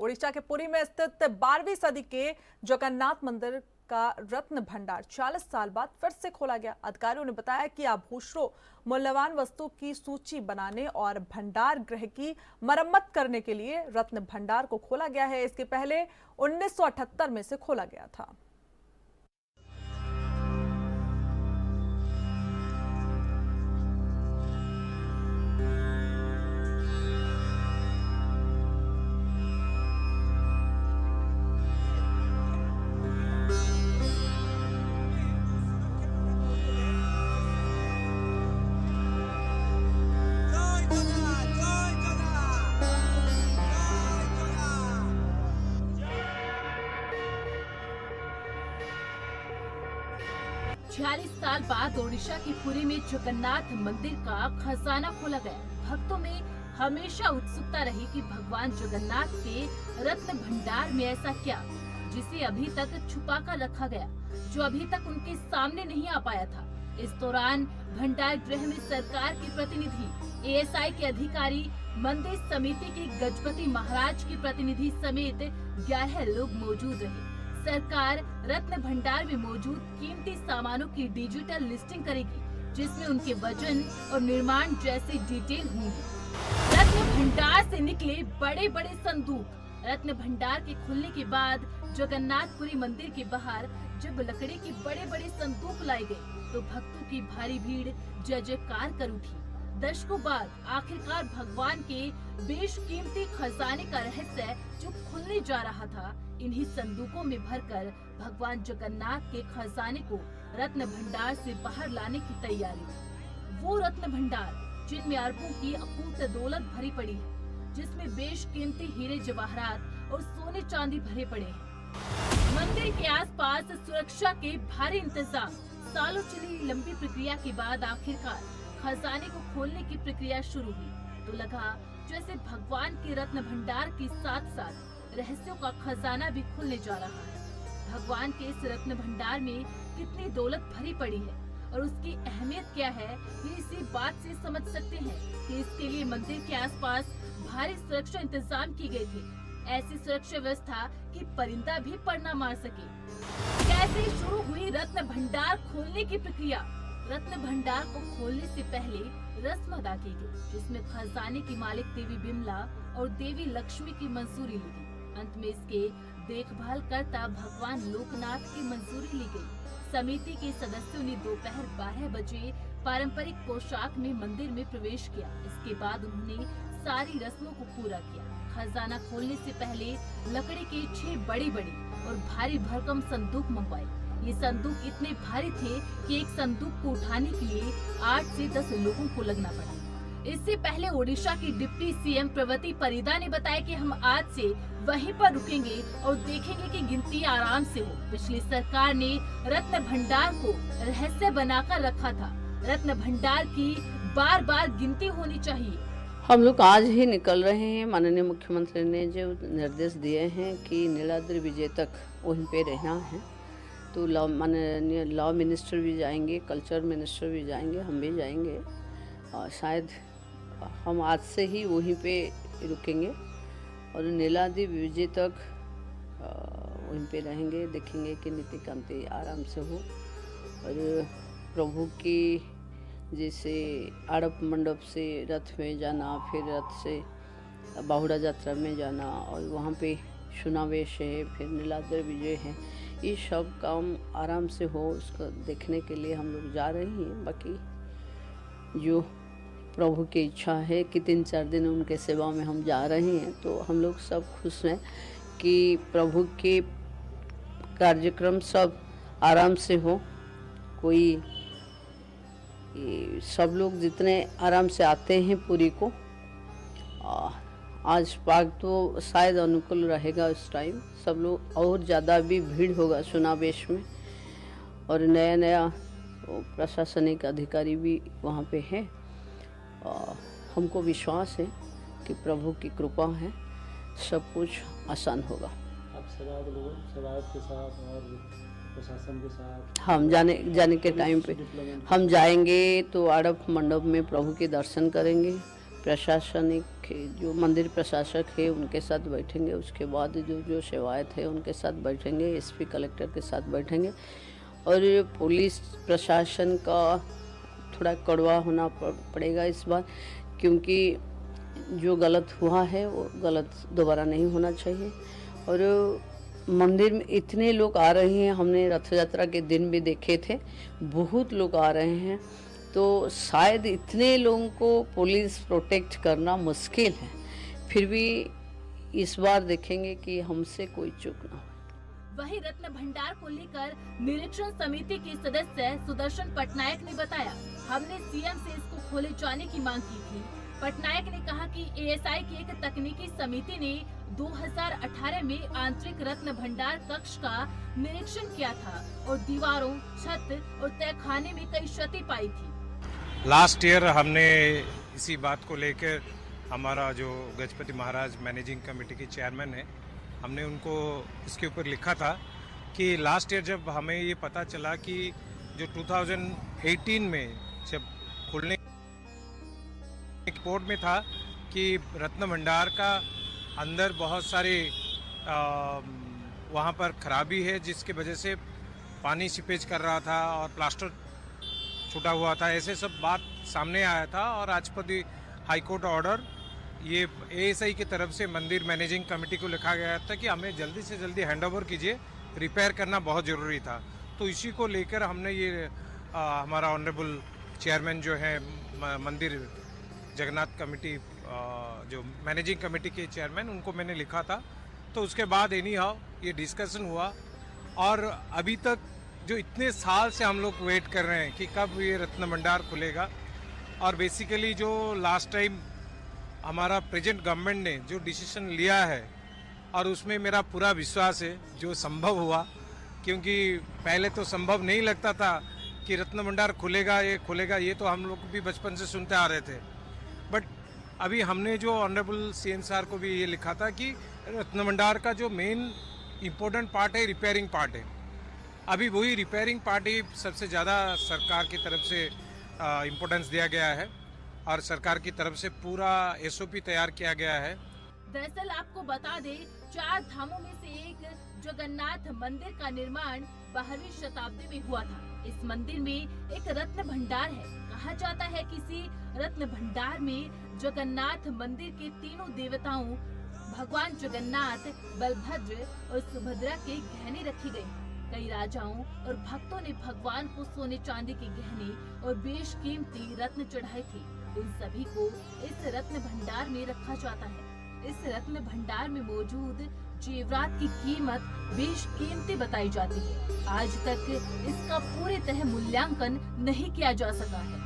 ओडिशा के पुरी में स्थित 12वीं सदी के जगन्नाथ मंदिर का रत्न भंडार 40 साल बाद फिर से खोला गया। अधिकारियों ने बताया कि आभूषणों, मूल्यवान वस्तु की सूची बनाने और भंडार गृह की मरम्मत करने के लिए रत्न भंडार को खोला गया है। इसके पहले 1978 में से खोला गया था। छियालीस साल बाद ओडिशा के पुरी में जगन्नाथ मंदिर का खजाना खोला गया। भक्तों में हमेशा उत्सुकता रही कि भगवान जगन्नाथ के रत्न भंडार में ऐसा क्या जिसे अभी तक छुपा कर रखा गया, जो अभी तक उनके सामने नहीं आ पाया था। इस दौरान भंडार गृह में सरकार के प्रतिनिधि, एएसआई के अधिकारी, मंदिर समिति के गजपति महाराज के प्रतिनिधि समेत 11 लोग मौजूद रहे। सरकार रत्न भंडार में मौजूद कीमती सामानों की डिजिटल लिस्टिंग करेगी, जिसमें उनके वजन और निर्माण जैसी डिटेल होंगी। रत्न भंडार से निकले बड़े बड़े संदूक। रत्न भंडार के खुलने के बाद जगन्नाथपुरी मंदिर के बाहर जब लकड़ी के बड़े बड़े संदूक लाए गए तो भक्तों की भारी भीड़ जय जयकार कर उठी। दशकों बाद आखिरकार भगवान के बेशकीमती खजाने का रहस्य जो खुलने जा रहा था, इन्हीं संदूकों में भरकर भगवान जगन्नाथ के खजाने को रत्न भंडार से बाहर लाने की तैयारी। वो रत्न भंडार जिनमें अरबों की अकूत दौलत भरी पड़ी है, जिसमें बेशकीमती हीरे जवाहरात और सोने चांदी भरे पड़े हैं। मंदिर के आसपास सुरक्षा के भारी इंतजाम। सालों चली लंबी प्रक्रिया के बाद आखिरकार खजाने को खोलने की प्रक्रिया शुरू हुई तो लगा जैसे भगवान के रत्न भंडार के साथ साथ रहस्यों का खजाना भी खुलने जा रहा है। भगवान के इस रत्न भंडार में कितनी दौलत भरी पड़ी है और उसकी अहमियत क्या है, ये इसी बात से समझ सकते हैं कि इसके लिए मंदिर के आसपास भारी सुरक्षा इंतजाम की गए थे। ऐसी सुरक्षा व्यवस्था कि परिंदा भी पर न मार सके। कैसे शुरू हुई रत्न भंडार खोलने की प्रक्रिया। रत्न भंडार को खोलने से पहले रस्म अदा की गई, जिसमें खजाने की मालिक देवी बिमला और देवी लक्ष्मी की मंजूरी ली गई। अंत में इसके देखभाल करता भगवान लोकनाथ की मंजूरी ली गई। समिति के सदस्यों ने दोपहर 12 बजे पारंपरिक पोशाक में मंदिर में प्रवेश किया। इसके बाद उन्होंने सारी रस्मों को पूरा किया। खजाना खोलने से पहले लकड़ी के 6 बड़ी बड़ी और भारी भरकम संदूक मंगवाए। ये संदूक इतने भारी थे कि एक संदूक को उठाने के लिए 8 से 10 लोगों को लगना पड़ा। इससे पहले ओडिशा की डिप्टी सीएम प्रवती परिदा ने बताया कि हम आज से वहीं पर रुकेंगे और देखेंगे कि गिनती आराम से हो। पिछली सरकार ने रत्न भंडार को रहस्य बनाकर रखा था। रत्न भंडार की बार बार गिनती होनी चाहिए। हम लोग आज ही निकल रहे हैं। माननीय मुख्यमंत्री ने जो निर्देश दिए हैं कि नीलाद्रि विजय तक वहीं पे रहना है, तो माननीय लॉ मिनिस्टर भी जाएंगे, कल्चर मिनिस्टर भी जाएंगे, हम भी जाएंगे और शायद हम आज से ही वहीं पे रुकेंगे और नीलाद्रि विजय तक वहीं पे रहेंगे। देखेंगे कि नीति कांति आराम से हो और प्रभु की जैसे आड़प मंडप से रथ में जाना, फिर रथ से बाहुड़ा यात्रा में जाना और वहाँ पे सुनावेश है, फिर नीलाद्रि विजय है, ये सब काम आराम से हो, उसको देखने के लिए हम लोग जा रहे हैं। बाकी जो प्रभु की इच्छा है कि 3-4 दिन उनके सेवा में हम जा रहे हैं, तो हम लोग सब खुश हैं कि प्रभु के कार्यक्रम सब आराम से हो। कोई सब लोग जितने आराम से आते हैं पुरी को, आज पाग तो शायद अनुकूल रहेगा उस टाइम, सब लोग और ज़्यादा भी भीड़ होगा सुनावेश में और नया नया प्रशासनिक अधिकारी भी वहाँ पे है। हमको विश्वास है कि प्रभु की कृपा है, सब कुछ आसान होगा। आप सेवायत के साथ और प्रशासन के साथ हम जाने के टाइम पे हम जाएंगे तो आड़प मंडप में प्रभु के दर्शन करेंगे, प्रशासनिक जो मंदिर प्रशासक है उनके साथ बैठेंगे। उसके बाद जो सेवायत है उनके साथ बैठेंगे, एसपी कलेक्टर के साथ बैठेंगे। और पुलिस प्रशासन का थोड़ा कड़वा होना पड़ेगा इस बार, क्योंकि जो गलत हुआ है वो गलत दोबारा नहीं होना चाहिए। और मंदिर में इतने लोग आ रहे हैं, हमने रथ यात्रा के दिन भी देखे थे, बहुत लोग आ रहे हैं, तो शायद इतने लोगों को पुलिस प्रोटेक्ट करना मुश्किल है। फिर भी इस बार देखेंगे कि हमसे कोई चूक ना हो। वहीं रत्न भंडार को लेकर निरीक्षण समिति के सदस्य सुदर्शन पटनायक ने बताया, हमने सीएम से इसको खोले जाने की मांग की थी। पटनायक ने कहा कि एएसआई की एक तकनीकी समिति ने 2018 में आंतरिक रत्न भंडार कक्ष का निरीक्षण किया था और दीवारों, छत और तहखाने में कई क्षति पाई थी। लास्ट ईयर हमने इसी बात को लेकर हमारा जो गजपति महाराज मैनेजिंग कमेटी के चेयरमैन है, हमने उनको इसके ऊपर लिखा था कि लास्ट ईयर जब हमें ये पता चला कि जो 2018 में जब खुलने रिपोर्ट में था कि रत्न भंडार का अंदर बहुत सारे वहाँ पर खराबी है, जिसके वजह से पानी सीपेज कर रहा था और प्लास्टर छूटा हुआ था, ऐसे सब बात सामने आया था। और राष्ट्रपति हाईकोर्ट ऑर्डर ये एएसआई की तरफ से मंदिर मैनेजिंग कमेटी को लिखा गया था कि हमें जल्दी से जल्दी हैंडओवर कीजिए, रिपेयर करना बहुत ज़रूरी था। तो इसी को लेकर हमने ये हमारा ऑनरेबल चेयरमैन जो है मंदिर जगन्नाथ कमेटी जो मैनेजिंग कमेटी के चेयरमैन, उनको मैंने लिखा था। तो उसके बाद एनी हाउ ये डिस्कशन हुआ और अभी तक जो इतने साल से हम लोग वेट कर रहे हैं कि कब ये रत्न भंडार खुलेगा। और बेसिकली जो लास्ट टाइम हमारा प्रेजेंट गवर्नमेंट ने जो डिसीजन लिया है, और उसमें मेरा पूरा विश्वास है जो संभव हुआ, क्योंकि पहले तो संभव नहीं लगता था कि रत्न भंडार खुलेगा, ये तो हम लोग भी बचपन से सुनते आ रहे थे। बट अभी हमने जो ऑनरेबल सीएम सर को भी ये लिखा था कि रत्न भंडार का जो मेन इम्पोर्टेंट पार्ट है रिपेयरिंग पार्ट है। अभी वही रिपेयरिंग पार्ट ही सबसे ज़्यादा सरकार की तरफ से इम्पोर्टेंस दिया गया है और सरकार की तरफ से पूरा एसओपी तैयार किया गया है। दरअसल आपको बता दें, 4 धामों में से एक जगन्नाथ मंदिर का निर्माण 12वीं शताब्दी में हुआ था। इस मंदिर में एक रत्न भंडार है। कहा जाता है कि इसी रत्न भंडार में जगन्नाथ मंदिर के तीनों देवताओं भगवान जगन्नाथ, बलभद्र और सुभद्रा के गहने रखे गए। कई राजाओं और भक्तों ने भगवान को सोने चांदी के गहने और बेशकीमती रत्न चढ़ाए थे। उन सभी को इस रत्न भंडार में रखा जाता है। इस रत्न भंडार में मौजूद जेवरात की कीमत बेशकीमती बताई जाती है। आज तक इसका पूरी तरह मूल्यांकन नहीं किया जा सका है।